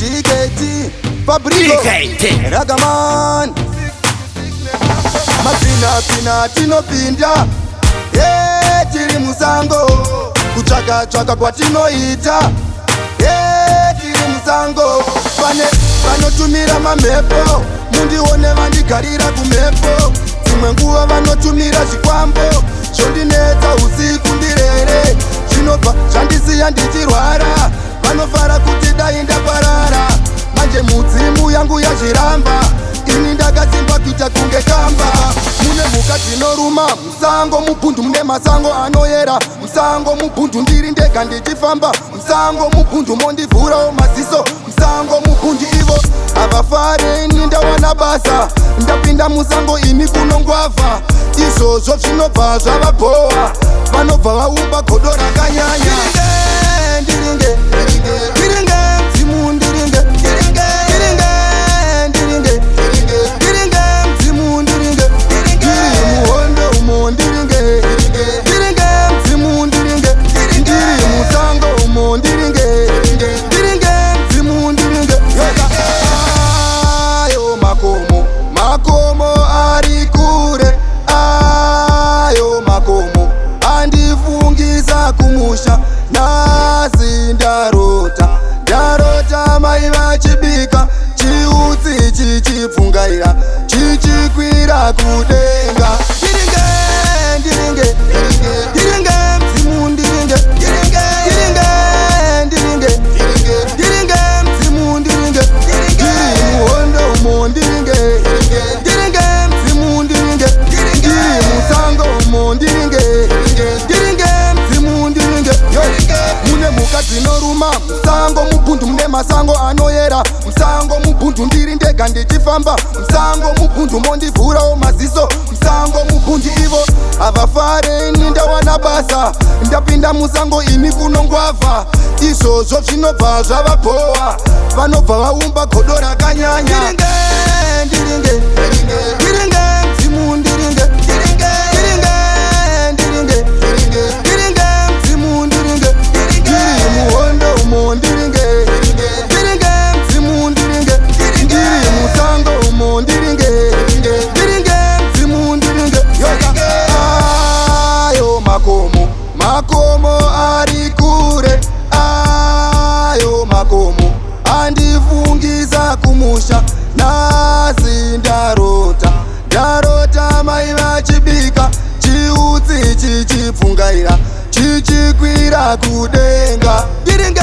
TKT Fabrico Ragaman Mapina tinopinda tiri musango kutsvaka kwatinoita tiri musango vanotumira mamhepo mundione vandigarira kumhepo dzimwe nguva vanotumira zvikwambo zvondinetsa usiku ndirere zvinobva zvandisiya ndichirwara vanofara kuti dai ndaparara manje mudzimu yangu yazviramba ini ndakasimba kuita kunge kamba mune mhuka dzinoruma musango mubhundu mune masango anoyera musango mubhundu ndiri ndega ndichifamba musango mubhundu mondivhurawo maziso musango mubhundu ivo havafari ini ndawana basa ndapinda musango ini kunongwavha izvozvo zvinobva zvavabhowa vanobva vaumba godo rakanyanya ndiringe mdzimu ndiringe kumusha nasi ndarota mai vachibika chiutsi chichipfungaira chichikwira kudenga ndiringe mdzimu ndiringe mdzimu ndiringe ndiri muhondo umo ndiringe mdzimu ndiringe ndiri musango umo ndiringe mune mhuka dzinoruma musango mubhundu mune masango anoyera musango mubhundu ndiri ndega ndichifamba musango mubhundu mondivhurawo maziso musango mubhundu ivo havafari ini ndawana basa ndapinda musango ini kunongwavha izvozvo zvinobva zvavabhowa vanobva vaumba godo rakanyanya ndiringe mdzimu ndiringe muhondo umo ndiringe mdzimu ndiringe ndiri musango umo ndiringe mdzimu ndiringe ayo makomo ari kure ayo makomo andifungisa kumusha nasi ndarota mai vachibika chiutsi chichipfungaira chichikwira kudenga ndiringe